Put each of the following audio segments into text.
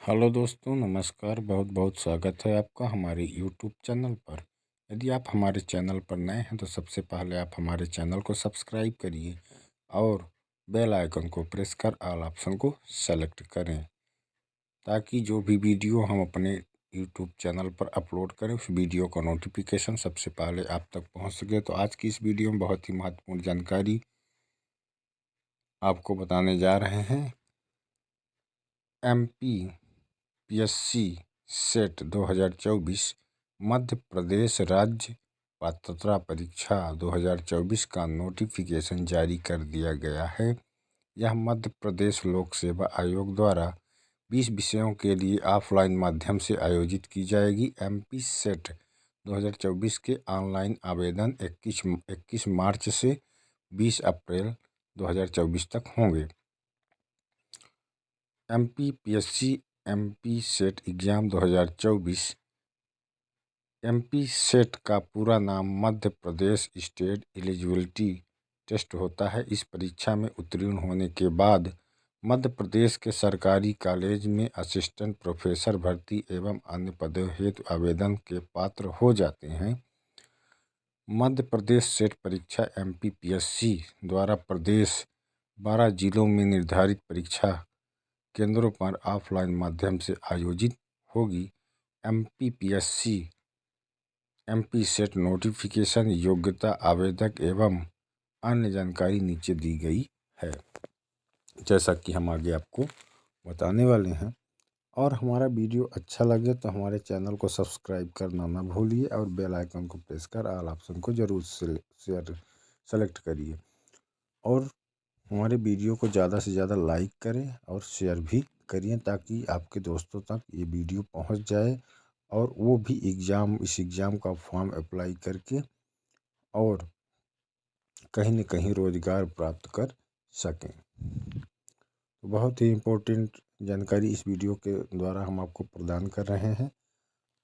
Hello दोस्तों, नमस्कार। बहुत बहुत स्वागत है आपका हमारे यूट्यूब चैनल पर। यदि आप हमारे चैनल पर नए हैं तो सबसे पहले आप हमारे चैनल को सब्सक्राइब करिए और बेल आइकन को प्रेस कर ऑल ऑप्शन को सेलेक्ट करें, ताकि जो भी वीडियो हम अपने यूट्यूब चैनल पर अपलोड करें उस वीडियो का नोटिफिकेशन सबसे पहले आप तक पहुंच सके। तो आज की इस वीडियो में बहुत ही महत्वपूर्ण जानकारी आपको बताने जा रहे हैं। MPPSC सेट 2024 मध्य प्रदेश राज्य पात्रता परीक्षा 2024 का नोटिफिकेशन जारी कर दिया गया है। यह मध्य प्रदेश लोक सेवा आयोग द्वारा 20 विषयों के लिए ऑफलाइन माध्यम से आयोजित की जाएगी। MP सेट 2024 के ऑनलाइन आवेदन 21 मार्च से 20 अप्रैल 2024 तक होंगे। MPPSC MP set exam 2024 MP set का पूरा नाम Madhya Pradesh state eligibility test होता है। इस परीक्षा में उत्तीर्ण होने के बाद मध्य प्रदेश के सरकारी कॉलेज में असिस्टेंट प्रोफेसर भर्ती एवं अन्य पदों हेतु आवेदन के पात्र हो जाते हैं। मध्य प्रदेश सेट परीक्षा MPPSC द्वारा प्रदेश 12 जिलों में निर्धारित परीक्षा केंद्रों पर ऑफलाइन माध्यम से आयोजित होगी। MPPSC MP सेट नोटिफिकेशन, योग्यता, आवेदक एवं अन्य जानकारी नीचे दी गई है, जैसा कि हम आगे आपको बताने वाले हैं। और हमारा वीडियो अच्छा लगे तो हमारे चैनल को सब्सक्राइब करना ना भूलिए और बेल आइकन को प्रेस कर ऑल ऑप्शन को ज़रूर सेलेक्ट करिए और हमारे वीडियो को ज़्यादा से ज़्यादा लाइक करें और शेयर भी करिए, ताकि आपके दोस्तों तक ये वीडियो पहुंच जाए और वो भी इस एग्ज़ाम का फॉर्म अप्लाई करके और कहीं न कहीं रोज़गार प्राप्त कर सकें। तो बहुत ही इम्पोर्टेंट जानकारी इस वीडियो के द्वारा हम आपको प्रदान कर रहे हैं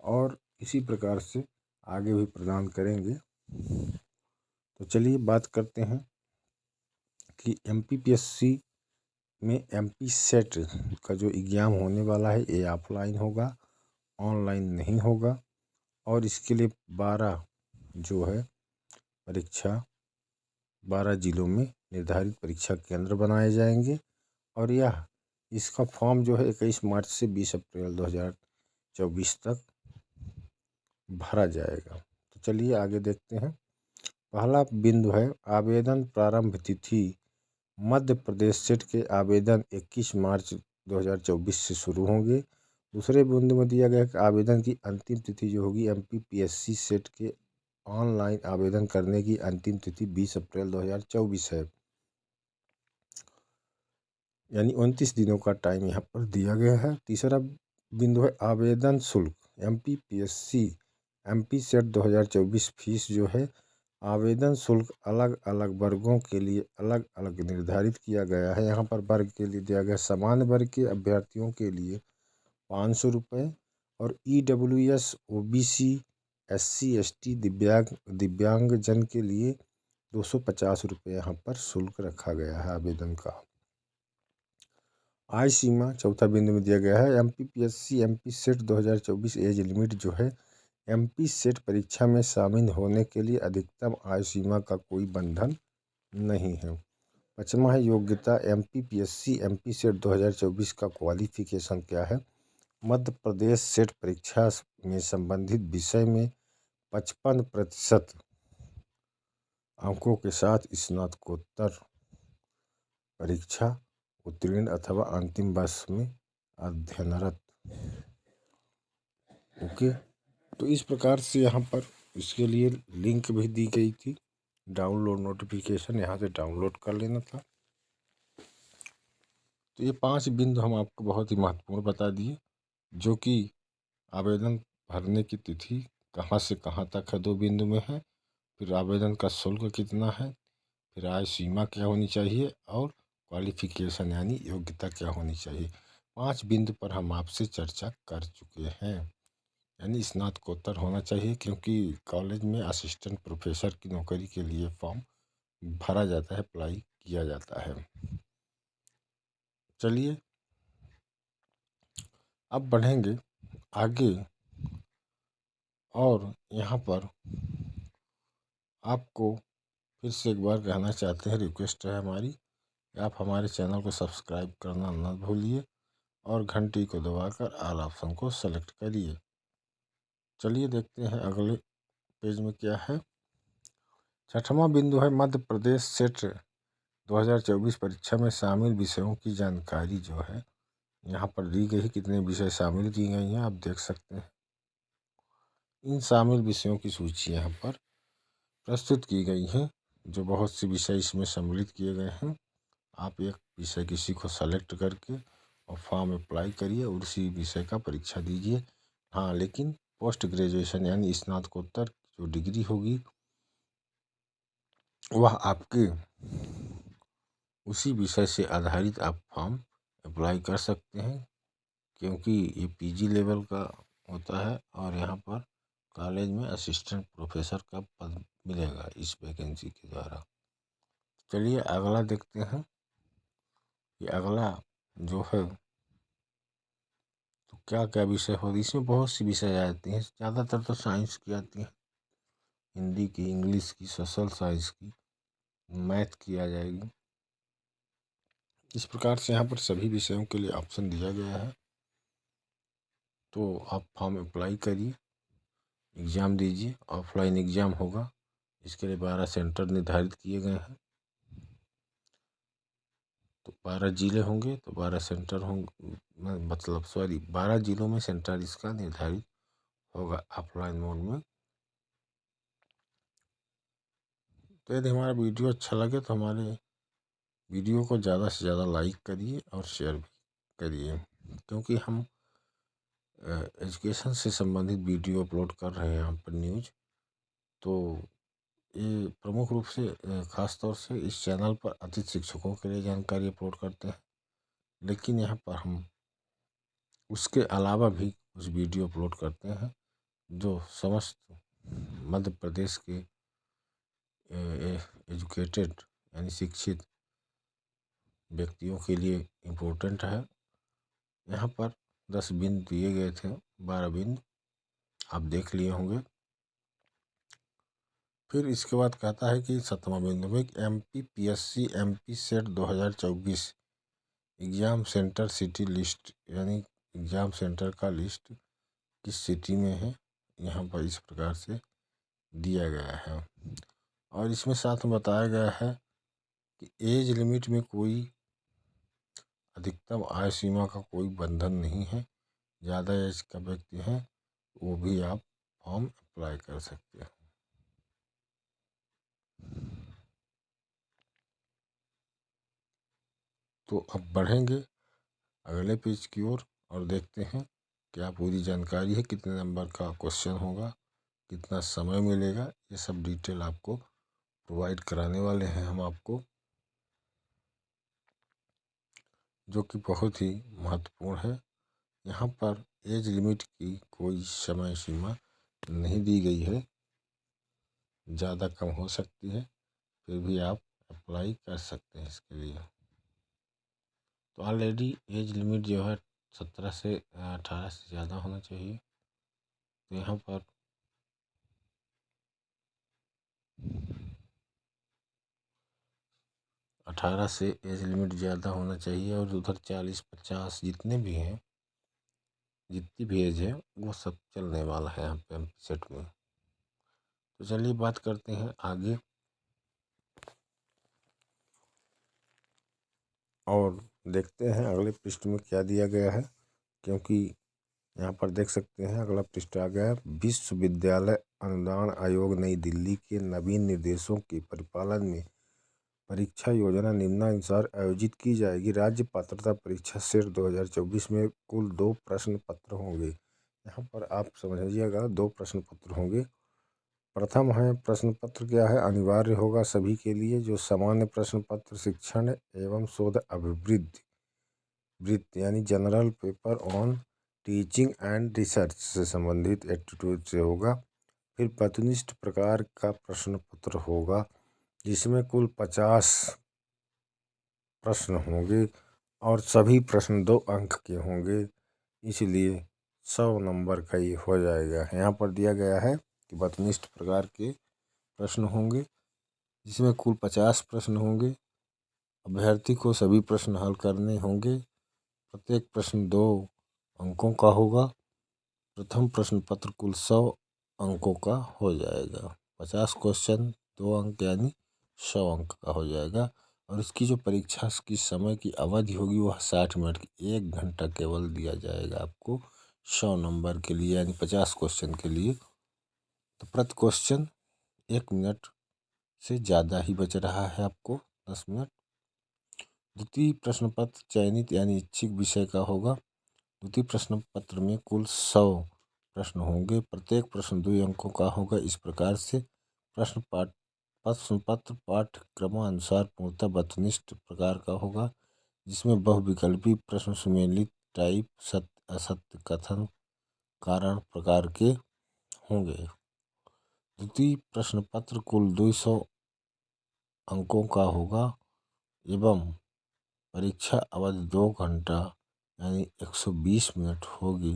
और इसी प्रकार से आगे भी प्रदान करेंगे। तो चलिए बात करते हैं कि MPPSC में MP सेट का जो एग्ज़ाम होने वाला है ये ऑफलाइन होगा, ऑनलाइन नहीं होगा। और इसके लिए 12 जो है परीक्षा 12 जिलों में निर्धारित परीक्षा केंद्र बनाए जाएंगे और इसका फॉर्म जो है 21 मार्च से 20 अप्रैल 2024 तक भरा जाएगा। तो चलिए आगे देखते हैं। पहला बिंदु है आवेदन प्रारंभ तिथि। मध्य प्रदेश सेट के आवेदन 21 मार्च 2024 से शुरू होंगे। दूसरे बिंदु में दिया गया कि आवेदन की अंतिम तिथि जो होगी MPPSC सेट के ऑनलाइन आवेदन करने की अंतिम तिथि 20 अप्रैल 2024 है, यानी 29 दिनों का टाइम यहाँ पर दिया गया है। तीसरा बिंदु है आवेदन शुल्क। MPPSC MP सेट 2024 फीस जो है आवेदन शुल्क अलग अलग वर्गों के लिए अलग अलग निर्धारित किया गया है। यहाँ पर वर्ग के लिए दिया गया सामान्य वर्ग के अभ्यर्थियों के लिए 500 रुपये और EWS OBC SC ST दिव्यांगजन के लिए 250 रुपये यहाँ पर शुल्क रखा गया है आवेदन का। आय सीमा चौथा बिंदु में दिया गया है। MPPSC MP set 2024 age limit जो है MP सेट परीक्षा में शामिल होने के लिए अधिकतम आयु सीमा का कोई बंधन नहीं है। पाँचवा है योग्यता। MPPSC MP सेट 2024 का क्वालिफिकेशन क्या है। मध्य प्रदेश सेट परीक्षा में संबंधित विषय में 55% अंकों के साथ स्नातकोत्तर परीक्षा उत्तीर्ण अथवा अंतिम वर्ष में अध्ययनरत। ओके, तो इस प्रकार से यहाँ पर इसके लिए लिंक भी दी गई थी, डाउनलोड नोटिफिकेशन यहाँ से डाउनलोड कर लेना था। तो ये 5 बिंदु हम आपको बहुत ही महत्वपूर्ण बता दिए, जो कि आवेदन भरने की तिथि कहाँ से कहाँ तक है 2 बिंदु में है, फिर आवेदन का शुल्क कितना है, फिर आय सीमा क्या होनी चाहिए और क्वालिफिकेशन यानी योग्यता क्या होनी चाहिए। 5 बिंदु पर हम आपसे चर्चा कर चुके हैं। यानी स्नातकोत्तर होना चाहिए, क्योंकि कॉलेज में असिस्टेंट प्रोफेसर की नौकरी के लिए फॉर्म भरा जाता है, अप्लाई किया जाता है। चलिए अब बढ़ेंगे आगे और यहाँ पर आपको फिर से एक बार कहना चाहते हैं, रिक्वेस्ट है हमारी कि आप हमारे चैनल को सब्सक्राइब करना न भूलिए और घंटी को दबाकर ऑल ऑप्शन को सेलेक्ट करिए। चलिए देखते हैं अगले पेज में क्या है। छठवां बिंदु है मध्य प्रदेश सेट 2024 परीक्षा में शामिल विषयों की जानकारी जो है यहाँ पर दी गई। कितने विषय शामिल की गई हैं आप देख सकते हैं। इन शामिल विषयों की सूची यहाँ पर प्रस्तुत की गई है, जो बहुत से विषय इसमें सम्मिलित किए गए हैं। आप एक विषय किसी को सेलेक्ट करके और फॉर्म अप्लाई करिए और उसी विषय का परीक्षा दीजिए। हाँ, लेकिन पोस्ट ग्रेजुएशन यानी स्नातकोत्तर जो डिग्री होगी वह आपके उसी विषय से आधारित आप फॉर्म अप्लाई कर सकते हैं, क्योंकि ये पीजी लेवल का होता है और यहाँ पर कॉलेज में असिस्टेंट प्रोफेसर का पद मिलेगा इस वैकेंसी के द्वारा। चलिए अगला देखते हैं कि अगला जो है तो क्या क्या विषय हो। इसमें बहुत सी विषय आती हैं, ज़्यादातर तो साइंस की आती हैं, हिंदी की, इंग्लिश की, सोशल साइंस की, मैथ की आ जाएगी। इस प्रकार से यहाँ पर सभी विषयों के लिए ऑप्शन दिया गया है। तो आप फॉर्म अप्लाई करिए, एग्ज़ाम दीजिए। ऑफलाइन एग्ज़ाम होगा, इसके लिए 12 सेंटर निर्धारित किए गए हैं। तो 12 जिले होंगे तो 12 सेंटर होंगे, मतलब सॉरी 12 जिलों में सेंटर इसका निर्धारित होगा ऑफलाइन मोड में। तो यदि हमारा वीडियो अच्छा लगे तो हमारे वीडियो को ज़्यादा से ज़्यादा लाइक करिए और शेयर भी करिए, क्योंकि हम एजुकेशन से संबंधित वीडियो अपलोड कर रहे हैं यहाँ पर न्यूज। तो ये प्रमुख रूप से ख़ास तौर से इस चैनल पर अतिथि शिक्षकों के लिए जानकारी अपलोड करते हैं, लेकिन यहाँ पर हम उसके अलावा भी कुछ वीडियो अपलोड करते हैं जो समस्त मध्य प्रदेश के एजुकेटेड यानी शिक्षित व्यक्तियों के लिए इम्पोर्टेंट है। यहाँ पर 10 बिंदु दिए गए थे, 12 बिंदु आप देख लिए होंगे। फिर इसके बाद कहता है कि 7वां बिंदु में MPPSC MP set 2024 exam centre city list, यानी एग्ज़ाम सेंटर का लिस्ट किस सिटी में है यहाँ पर इस प्रकार से दिया गया है। और इसमें साथ में बताया गया है कि एज लिमिट में कोई अधिकतम आय सीमा का कोई बंधन नहीं है। ज़्यादा एज का व्यक्ति है वो भी आप फॉर्म अप्लाई कर सकते हैं। तो अब बढ़ेंगे अगले पेज की ओर और देखते हैं क्या पूरी जानकारी है, कितने नंबर का क्वेश्चन होगा, कितना समय मिलेगा, ये सब डिटेल आपको प्रोवाइड कराने वाले हैं हम आपको, जो कि बहुत ही महत्वपूर्ण है। यहाँ पर एज लिमिट की कोई समय सीमा नहीं दी गई है, ज़्यादा कम हो सकती है, फिर भी आप अप्लाई कर सकते हैं इसके लिए। तो ऑलरेडी एज लिमिट जो है 17 से 18 से ज़्यादा होना चाहिए। तो यहाँ पर 18 से एज लिमिट ज़्यादा होना चाहिए और उधर 40-50 जितने भी हैं, जितनी भी एज है वो सब चलने वाला है यहाँ पे एमपी सेट में। तो चलिए बात करते हैं आगे और देखते हैं अगले पृष्ठ में क्या दिया गया है, क्योंकि यहाँ पर देख सकते हैं अगला पृष्ठ आ गया है। विश्वविद्यालय अनुदान आयोग नई दिल्ली के नवीन निर्देशों के परिपालन में परीक्षा योजना निम्नानुसार आयोजित की जाएगी। राज्य पात्रता परीक्षा सेट 2024 में कुल 2 प्रश्न पत्र होंगे। यहाँ पर आप समझिएगा 2 प्रश्न पत्र होंगे। प्रथम है प्रश्न पत्र क्या है, अनिवार्य होगा सभी के लिए, जो सामान्य प्रश्न पत्र शिक्षण एवं शोध अभिवृत्ति यानी general paper on teaching and research से संबंधित एप्टीट्यूड से होगा। फिर वस्तुनिष्ठ प्रकार का प्रश्न पत्र होगा जिसमें कुल 50 प्रश्न होंगे और सभी प्रश्न 2 अंक के होंगे। इसलिए 100 नंबर का ही हो जाएगा। यहाँ पर दिया गया है कि वस्तुनिष्ठ प्रकार के प्रश्न होंगे जिसमें कुल 50 प्रश्न होंगे। अभ्यर्थी को सभी प्रश्न हल करने होंगे। प्रत्येक प्रश्न 2 अंकों का होगा। प्रथम प्रश्न पत्र कुल 100 अंकों का हो जाएगा। 50 क्वेश्चन 2 अंक यानी 100 अंक का हो जाएगा। और इसकी जो परीक्षा की समय की अवधि होगी वह 60 मिनट की, 1 घंटा केवल दिया जाएगा आपको 100 नंबर के लिए यानी 50 क्वेश्चन के लिए। तो प्रति क्वेश्चन 1 मिनट से ज़्यादा ही बच रहा है आपको, 10 मिनट। द्वितीय प्रश्न पत्र चयनित यानी इच्छित विषय का होगा। द्वितीय प्रश्न पत्र में कुल 100 प्रश्न होंगे। प्रत्येक प्रश्न 2 अंकों का होगा। इस प्रकार से प्रश्न पत्र पाठ्यक्रमानुसार पूर्णतः वस्तुनिष्ठ प्रकार का होगा, जिसमें बहुविकल्पी प्रश्न सुमेलित टाइप, सत्य असत्य, कथन, कारण प्रकार के होंगे। द्वितीय प्रश्न पत्र कुल 200 अंकों का होगा एवं परीक्षा अवधि 2 घंटा यानी 120 मिनट होगी।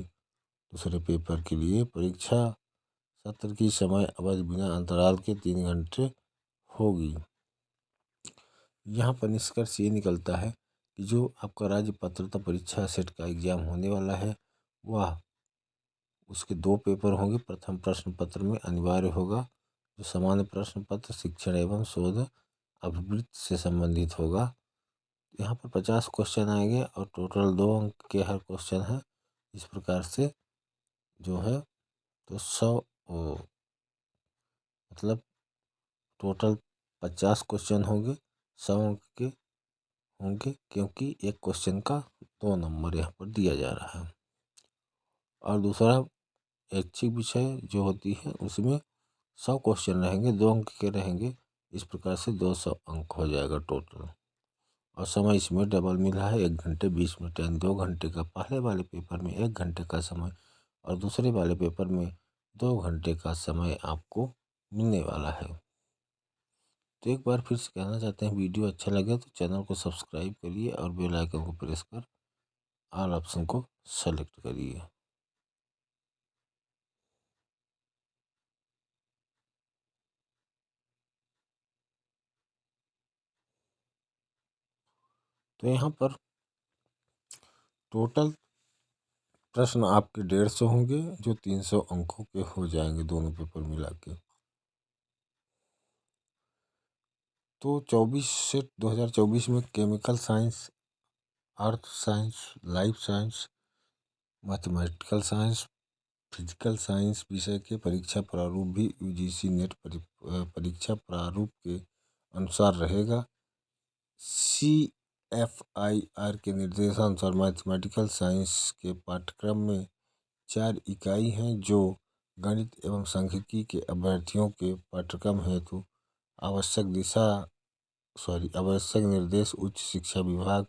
दूसरे पेपर के लिए परीक्षा सत्र की समय अवधि बिना अंतराल के 3 घंटे होगी। यहाँ पर निष्कर्ष ये निकलता है कि जो आपका राज्य पात्रता परीक्षा सेट का एग्जाम होने वाला है वह उसके 2 पेपर होंगे। प्रथम प्रश्न पत्र में अनिवार्य होगा जो सामान्य प्रश्न पत्र शिक्षण एवं शोध अभिवृत्ति से संबंधित होगा। यहाँ पर 50 क्वेश्चन आएंगे और टोटल 2 अंक के हर क्वेश्चन है। इस प्रकार से जो है तो 100 मतलब टोटल 50 क्वेश्चन होंगे, 100 अंक के होंगे क्योंकि एक क्वेश्चन का 2 नंबर यहाँ पर दिया जा रहा है। और दूसरा ऐच्छिक विषय जो होती है उसमें 100 क्वेश्चन रहेंगे, 2 अंक के रहेंगे। इस प्रकार से 200 अंक हो जाएगा टोटल। और समय इसमें डबल मिल रहा है, 1 घंटे 20 मिनट यानी 2 घंटे का पहले वाले पेपर में 1 घंटे का समय और दूसरे वाले पेपर में 2 घंटे का समय आपको मिलने वाला है। तो एक बार फिर से कहना चाहते हैं, वीडियो अच्छा लगे तो चैनल को सब्सक्राइब करिए और बेल आइकन को प्रेस कर ऑल ऑप्शन को सेलेक्ट करिए। तो यहाँ पर टोटल प्रश्न आपके 150 होंगे जो 300 अंकों के हो जाएंगे दोनों पेपर मिला के। तो 2024 में chemical science, earth science, life science, mathematical science, physical science विषय के परीक्षा प्रारूप भी यूजीसी नेट परीक्षा प्रारूप के अनुसार रहेगा। CFIR के निर्देशानुसार मैथमेटिकल साइंस के पाठ्यक्रम में 4 इकाई हैं जो गणित एवं सांख्यिकी के अभ्यर्थियों के पाठ्यक्रम हेतु आवश्यक निर्देश उच्च शिक्षा विभाग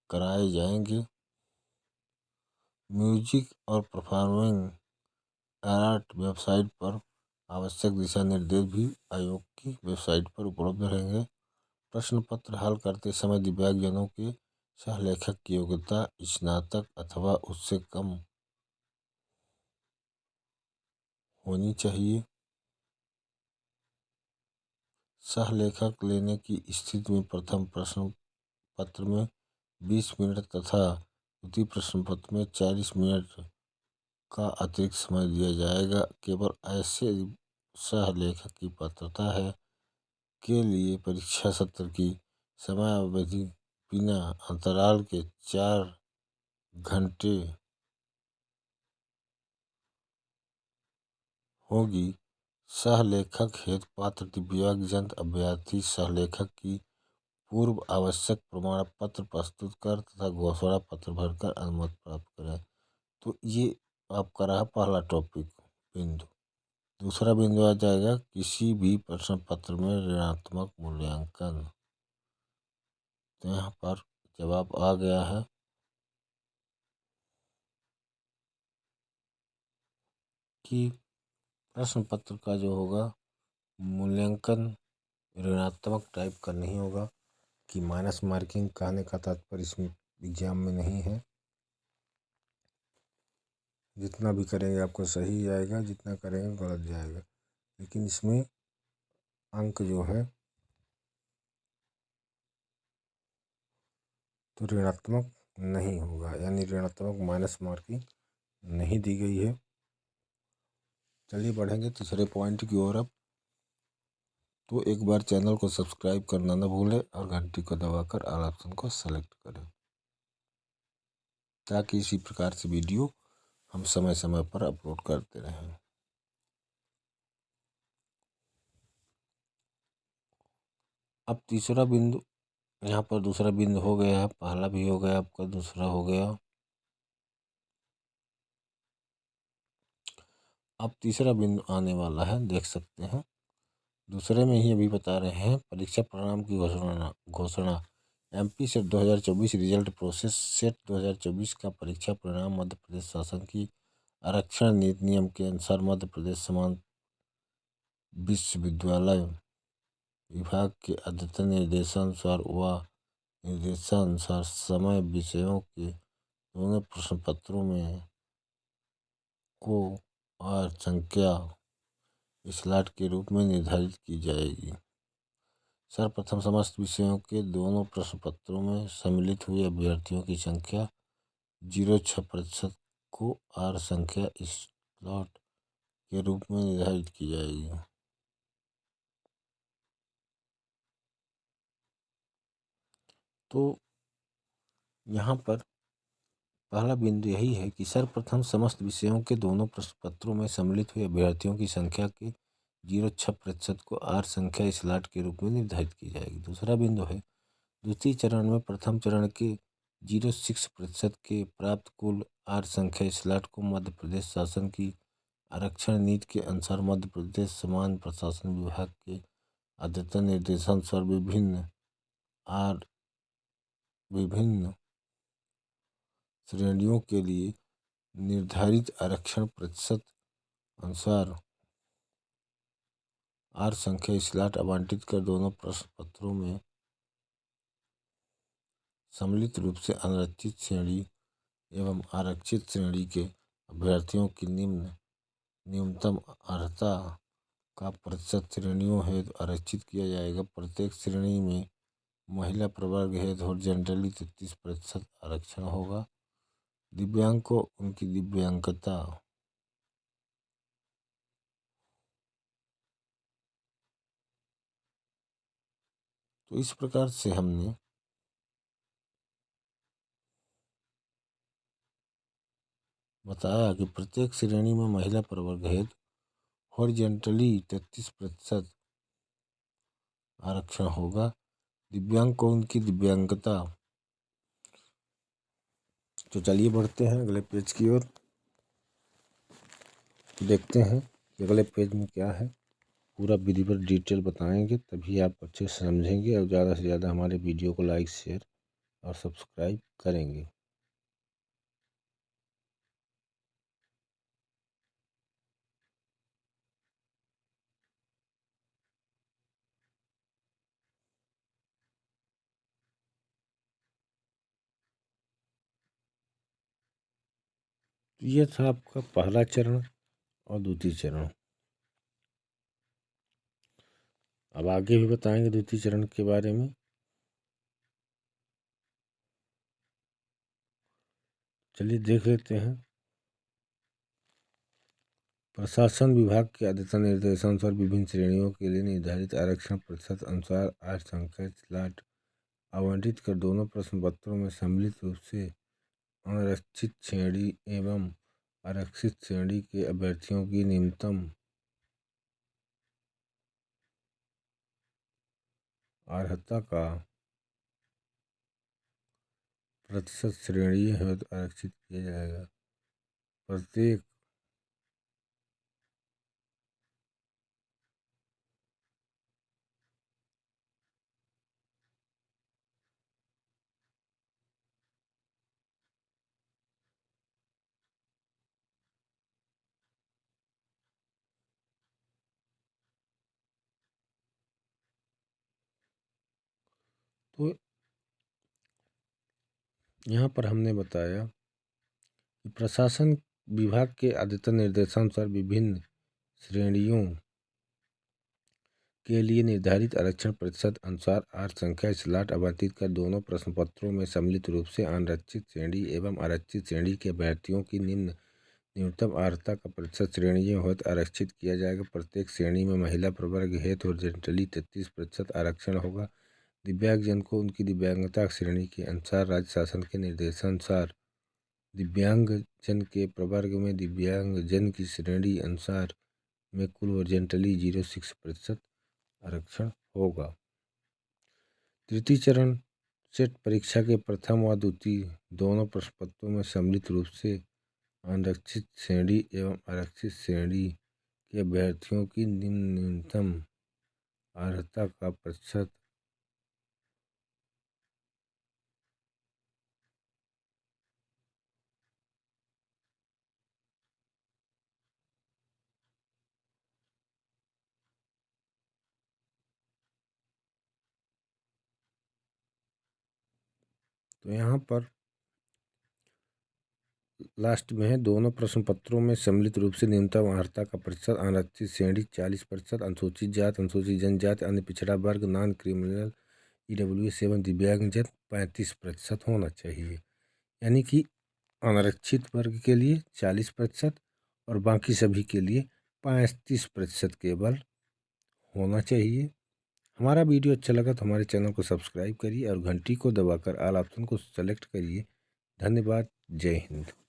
कराए जाएंगे। म्यूजिक और परफॉर्मिंग आर्ट वेबसाइट पर आवश्यक दिशा निर्देश भी आयोग की वेबसाइट पर उपलब्ध रहेंगे। प्रश्न पत्र हल करते समय दिव्यांगजनों के सहलेखक की योग्यता स्नातक अथवा उससे कम होनी चाहिए। सहलेखक लेने की स्थिति में प्रथम प्रश्न पत्र में 20 मिनट तथा द्वितीय प्रश्न पत्र में 40 मिनट का अतिरिक्त समय दिया जाएगा। केवल ऐसे सहलेखक की पात्रता है के लिए परीक्षा सत्र की समयावधि बिना अंतराल के 4 घंटे होगी। सहलेखक हेतु पात्र दिव्यांगजन अभ्यर्थी सहलेखक की पूर्व आवश्यक प्रमाण पत्र प्रस्तुत कर तथा घोषणा पत्र भरकर अनुमति प्राप्त करें। तो ये आपका रहा पहला टॉपिक बिंदु। दूसरा बिंदु आ जाएगा किसी भी प्रश्न पत्र में ऋणात्मक मूल्यांकन। तो यहाँ पर जवाब आ गया है कि प्रश्न पत्र का जो होगा मूल्यांकन ऋणात्मक टाइप का नहीं होगा। कि माइनस मार्किंग कहने का तात्पर्य इसमें एग्जाम में नहीं है। जितना भी करेंगे आपको सही आएगा, जितना करेंगे गलत जाएगा। लेकिन इसमें अंक जो है तो ऋणात्मक नहीं होगा, यानी ऋणात्मक माइनस मार्किंग नहीं दी गई है। चलिए बढ़ेंगे तीसरे पॉइंट की ओर अब। तो एक बार चैनल को सब्सक्राइब करना न भूलें और घंटी को दबाकर ऑल ऑप्शन को सेलेक्ट करें, ताकि इसी प्रकार से वीडियो हम समय समय पर अपलोड करते रहें। अब तीसरा बिंदु, यहाँ पर दूसरा बिंदु हो गया, पहला भी हो गया आपका, दूसरा हो गया। अब तीसरा बिंदु आने वाला है, देख सकते हैं। दूसरे में ही अभी बता रहे हैं परीक्षा परिणाम की घोषणा MP set 2024 result process set 2024 का परीक्षा परिणाम मध्य प्रदेश शासन की आरक्षण नीति नियम के अनुसार मध्य प्रदेश समान विश्वविद्यालय विभाग के अद्यतन निर्देशानुसार व निर्देशानुसार समय विषयों के दोनों प्रश्न पत्रों में को और संख्या स्लॉट के रूप में निर्धारित की जाएगी। सर्वप्रथम समस्त विषयों के दोनों प्रश्न पत्रों में सम्मिलित हुए अभ्यर्थियों की संख्या 0.6% को आर संख्या स्लॉट के रूप में निर्धारित की जाएगी। तो यहाँ पर पहला बिंदु यही है कि सर्वप्रथम समस्त विषयों के दोनों प्रश्न पत्रों में सम्मिलित हुए अभ्यर्थियों की संख्या के 0.6% को आर संख्या स्लॉट के रूप में निर्धारित की जाएगी। दूसरा बिंदु है द्वितीय चरण में प्रथम चरण के 0.6% के प्राप्त कुल आर संख्या स्लॉट को मध्य प्रदेश शासन की आरक्षण नीति के अनुसार मध्य प्रदेश समान प्रशासन विभाग के अद्यतन निर्देशानुसार विभिन्न श्रेणियों के लिए निर्धारित आरक्षण प्रतिशत अनुसार आर संख्या स्लॉट आवंटित कर दोनों प्रश्न पत्रों में सम्मिलित रूप से अनारक्षित श्रेणी एवं आरक्षित श्रेणी के अभ्यर्थियों की न्यूनतम अर्हता का प्रतिशत श्रेणियों हेतु आरक्षित किया जाएगा। प्रत्येक श्रेणी में महिला प्रवर्ग हेतु हॉरिजॉन्टली 33% आरक्षण होगा। दिव्यांग को उनकी दिव्यांगता तो इस प्रकार से हमने बताया कि प्रत्येक श्रेणी में महिला प्रवर्ग हेतु हॉरिजॉन्टली 33% आरक्षण होगा। दिव्यांग को उनकी दिव्यांगता। तो चलिए बढ़ते हैं अगले पेज की ओर, देखते हैं कि अगले पेज में क्या है। पूरा विधिवत डिटेल बताएंगे, तभी आप अच्छे से समझेंगे और ज़्यादा से ज़्यादा हमारे वीडियो को लाइक शेयर और सब्सक्राइब करेंगे। तो ये था आपका पहला चरण और द्वितीय चरण। अब आगे भी बताएंगे द्वितीय चरण के बारे में। चलिए देख लेते हैं। प्रशासन विभाग के अद्यतन निर्देशानुसार विभिन्न श्रेणियों के लिए निर्धारित आरक्षण प्रतिशत अनुसार आर संख्या स्लॉट आवंटित कर दोनों प्रश्न पत्रों में सम्मिलित रूप से अनारक्षित श्रेणी एवं आरक्षित श्रेणी के अभ्यर्थियों की न्यूनतम अर्हता का प्रतिशत श्रेणी हेतु आरक्षित किया जाएगा। प्रत्येक तो यहाँ पर हमने बताया कि प्रशासन विभाग के अद्यतन निर्देशानुसार विभिन्न श्रेणियों के लिए निर्धारित आरक्षण प्रतिशत अनुसार 8 संख्या स्लॉट आवंटित कर दोनों प्रश्न पत्रों में सम्मिलित रूप से आरक्षित श्रेणी एवं आरक्षित श्रेणी के अभ्यर्थियों की न्यूनतम अर्हता का प्रतिशत श्रेणियों हेतु आरक्षित किया जाएगा। प्रत्येक श्रेणी में महिला प्रवर्ग हेतु हॉरिजॉन्टली 33% आरक्षण होगा। दिव्यांगजन को उनकी दिव्यांगता श्रेणी के अनुसार राज्य शासन के निर्देशानुसार दिव्यांगजन के प्रवर्ग में दिव्यांगजन की श्रेणी अनुसार में कुल हॉरिजॉन्टली 06% आरक्षण होगा। तृतीय चरण सेट परीक्षा के प्रथम व द्वितीय दोनों प्रश्न पत्रों में सम्मिलित रूप से आरक्षित श्रेणी एवं आरक्षित श्रेणी के अभ्यर्थियों की न्यूनतम अर्हता का प्रतिशत तो यहाँ पर लास्ट में है दोनों प्रश्न पत्रों में सम्मिलित रूप से न्यूनतम अर्हता का प्रतिशत आरक्षित श्रेणी 40%, अनुसूचित जाति, अनुसूचित जनजाति, अन्य पिछड़ा वर्ग, नॉन क्रिमिनल, ईडब्ल्यूएस एवं दिव्यांगजन 35% होना चाहिए। यानी कि अनारक्षित वर्ग के लिए 40% और बाकी सभी के लिए 35% केवल होना चाहिए। हमारा वीडियो अच्छा लगा तो हमारे चैनल को सब्सक्राइब करिए और घंटी को दबाकर ऑल ऑप्शन को सेलेक्ट करिए। धन्यवाद। जय हिंद।